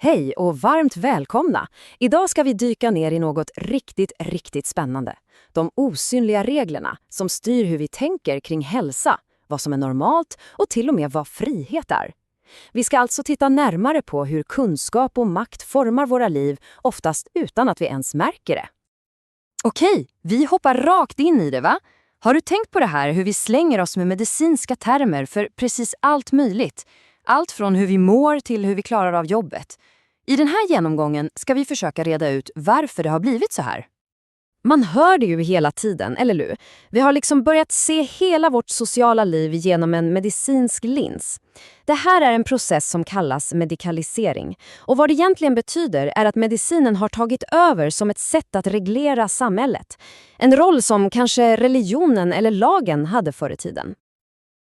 Hej och varmt välkomna! Idag ska vi dyka ner i något riktigt spännande. De osynliga reglerna som styr hur vi tänker kring hälsa, vad som är normalt och till och med vad frihet är. Vi ska alltså titta närmare på hur kunskap och makt formar våra liv, oftast utan att vi ens märker det. Okej, vi hoppar rakt in i det, va? Har du tänkt på det här hur vi slänger oss med medicinska termer för precis allt möjligt? Allt från hur vi mår till hur vi klarar av jobbet. I den här genomgången ska vi försöka reda ut varför det har blivit så här. Man hör det ju hela tiden, eller hur? Vi har liksom börjat se hela vårt sociala liv genom en medicinsk lins. Det här är en process som kallas medikalisering. Och vad det egentligen betyder är att medicinen har tagit över som ett sätt att reglera samhället. En roll som kanske religionen eller lagen hade förr i tiden.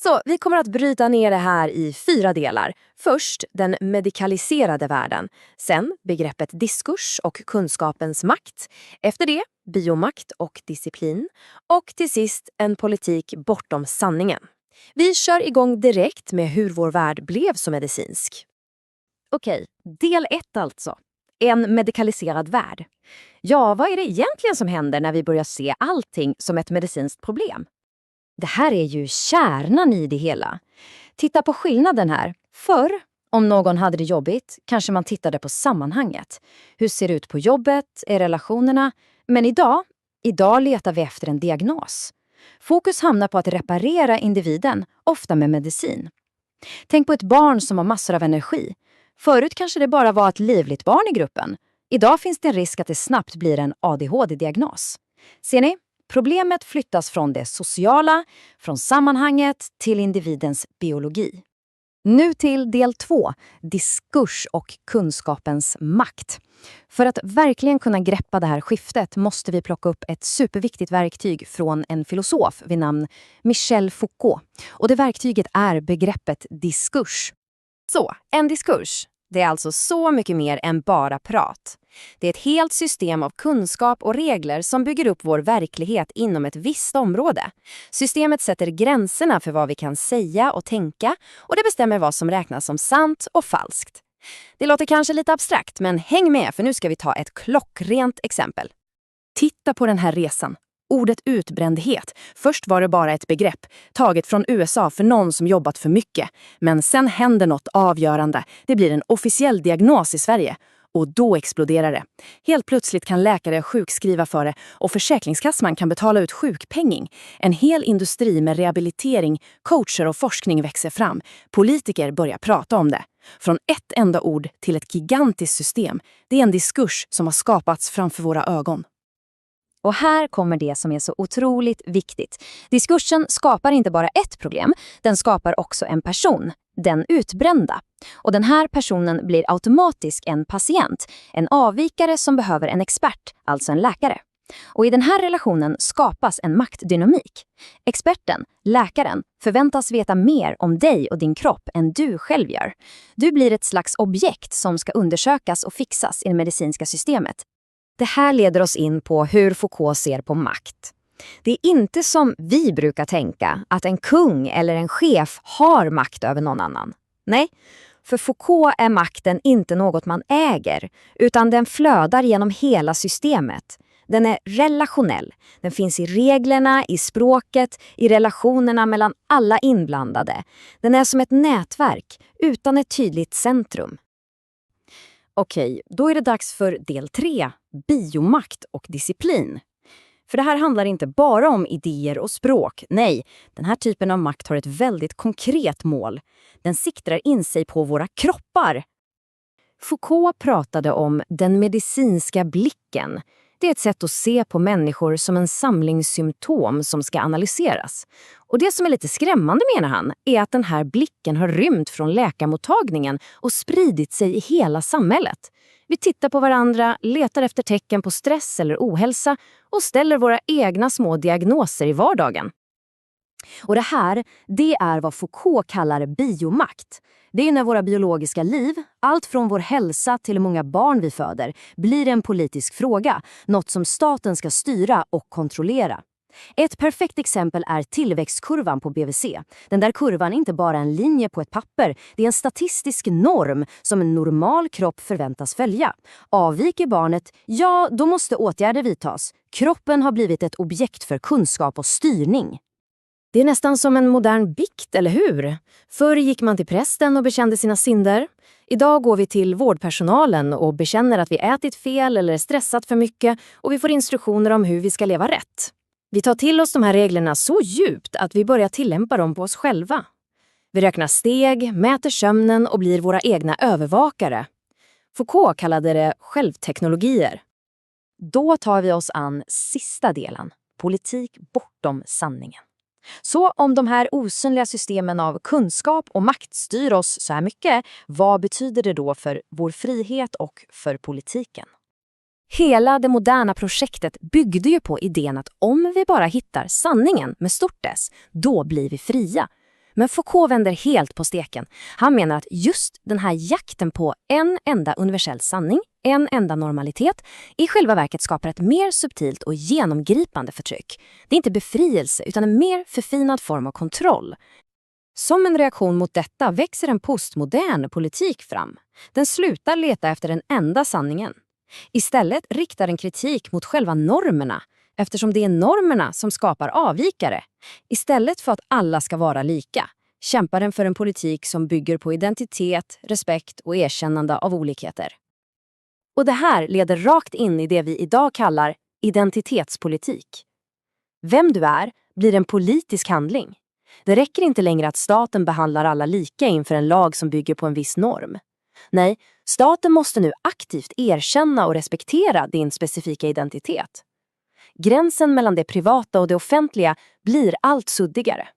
Så vi kommer att bryta ner det här i 4 delar. Först den medikaliserade världen. Sen begreppet diskurs och kunskapens makt. Efter det biomakt och disciplin. Och till sist en politik bortom sanningen. Vi kör igång direkt med hur vår värld blev så medicinsk. Okej, del 1 alltså. En medikaliserad värld. Ja, vad är det egentligen som händer när vi börjar se allting som ett medicinskt problem? Det här är ju kärnan i det hela. Titta på skillnaden här. Förr, om någon hade det jobbigt, kanske man tittade på sammanhanget. Hur ser det ut på jobbet? Är relationerna? Men idag letar vi efter en diagnos. Fokus hamnar på att reparera individen, ofta med medicin. Tänk på ett barn som har massor av energi. Förut kanske det bara var ett livligt barn i gruppen. Idag finns det en risk att det snabbt blir en ADHD-diagnos. Ser ni? Problemet flyttas från det sociala, från sammanhanget till individens biologi. Nu till del 2, diskurs och kunskapens makt. För att verkligen kunna greppa det här skiftet måste vi plocka upp ett superviktigt verktyg från en filosof vid namn Michel Foucault. Och det verktyget är begreppet diskurs. Så, en diskurs. Det är alltså så mycket mer än bara prat. Det är ett helt system av kunskap och regler som bygger upp vår verklighet inom ett visst område. Systemet sätter gränserna för vad vi kan säga och tänka och det bestämmer vad som räknas som sant och falskt. Det låter kanske lite abstrakt, men häng med för nu ska vi ta ett klockrent exempel. Titta på den här resan. Ordet utbrändhet. Först var det bara ett begrepp, taget från USA för någon som jobbat för mycket. Men sen händer något avgörande. Det blir en officiell diagnos i Sverige. Och då exploderar det. Helt plötsligt kan läkare sjukskriva för det och Försäkringskassan kan betala ut sjukpenning. En hel industri med rehabilitering, coacher och forskning växer fram. Politiker börjar prata om det. Från ett enda ord till ett gigantiskt system. Det är en diskurs som har skapats framför våra ögon. Och här kommer det som är så otroligt viktigt. Diskursen skapar inte bara ett problem, den skapar också en person, den utbrända. Och den här personen blir automatiskt en patient, en avvikare som behöver en expert, alltså en läkare. Och i den här relationen skapas en maktdynamik. Experten, läkaren, förväntas veta mer om dig och din kropp än du själv gör. Du blir ett slags objekt som ska undersökas och fixas i det medicinska systemet. Det här leder oss in på hur Foucault ser på makt. Det är inte som vi brukar tänka att en kung eller en chef har makt över någon annan. Nej, för Foucault är makten inte något man äger, utan den flödar genom hela systemet. Den är relationell. Den finns i reglerna, i språket, i relationerna mellan alla inblandade. Den är som ett nätverk utan ett tydligt centrum. Okej, då är det dags för del 3, biomakt och disciplin. För det här handlar inte bara om idéer och språk. Nej, den här typen av makt har ett väldigt konkret mål. Den siktar in sig på våra kroppar. Foucault pratade om den medicinska blicken. Det är ett sätt att se på människor som en samling symptom som ska analyseras. Och det som är lite skrämmande, menar han, är att den här blicken har rymt från läkarmottagningen och spridit sig i hela samhället. Vi tittar på varandra, letar efter tecken på stress eller ohälsa och ställer våra egna små diagnoser i vardagen. Och det är vad Foucault kallar biomakt. Det är när våra biologiska liv, allt från vår hälsa till hur många barn vi föder, blir en politisk fråga, något som staten ska styra och kontrollera. Ett perfekt exempel är tillväxtkurvan på BVC. Den där kurvan är inte bara en linje på ett papper, det är en statistisk norm som en normal kropp förväntas följa. Avviker barnet, ja, då måste åtgärder vidtas. Kroppen har blivit ett objekt för kunskap och styrning. Det är nästan som en modern bikt, eller hur? Förr gick man till prästen och bekände sina synder. Idag går vi till vårdpersonalen och bekänner att vi ätit fel eller stressat för mycket och vi får instruktioner om hur vi ska leva rätt. Vi tar till oss de här reglerna så djupt att vi börjar tillämpa dem på oss själva. Vi räknar steg, mäter sömnen och blir våra egna övervakare. Foucault kallade det självteknologier. Då tar vi oss an sista delen, politik bortom sanningen. Så om de här osynliga systemen av kunskap och makt styr oss så här mycket, vad betyder det då för vår frihet och för politiken? Hela det moderna projektet byggde ju på idén att om vi bara hittar sanningen med stort S, då blir vi fria. Men Foucault vänder helt på steken. Han menar att just den här jakten på en enda universell sanning, en enda normalitet, i själva verket skapar ett mer subtilt och genomgripande förtryck. Det är inte befrielse utan en mer förfinad form av kontroll. Som en reaktion mot detta växer en postmodern politik fram. Den slutar leta efter den enda sanningen. Istället riktar den kritik mot själva normerna, eftersom det är normerna som skapar avvikare. Istället för att alla ska vara lika, kämpar den för en politik som bygger på identitet, respekt och erkännande av olikheter. Och det här leder rakt in i det vi idag kallar identitetspolitik. Vem du är blir en politisk handling. Det räcker inte längre att staten behandlar alla lika inför en lag som bygger på en viss norm. Nej, staten måste nu aktivt erkänna och respektera din specifika identitet. Gränsen mellan det privata och det offentliga blir allt suddigare.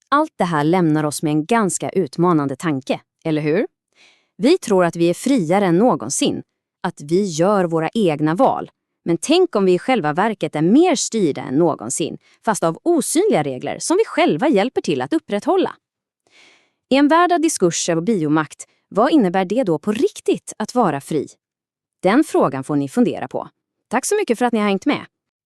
Allt det här lämnar oss med en ganska utmanande tanke, eller hur? Vi tror att vi är friare än någonsin, att vi gör våra egna val. Men tänk om vi i själva verket är mer styrda än någonsin, fast av osynliga regler som vi själva hjälper till att upprätthålla. I en värld av diskurser och biomakt, vad innebär det då på riktigt att vara fri? Den frågan får ni fundera på. Tack så mycket för att ni har hängt med.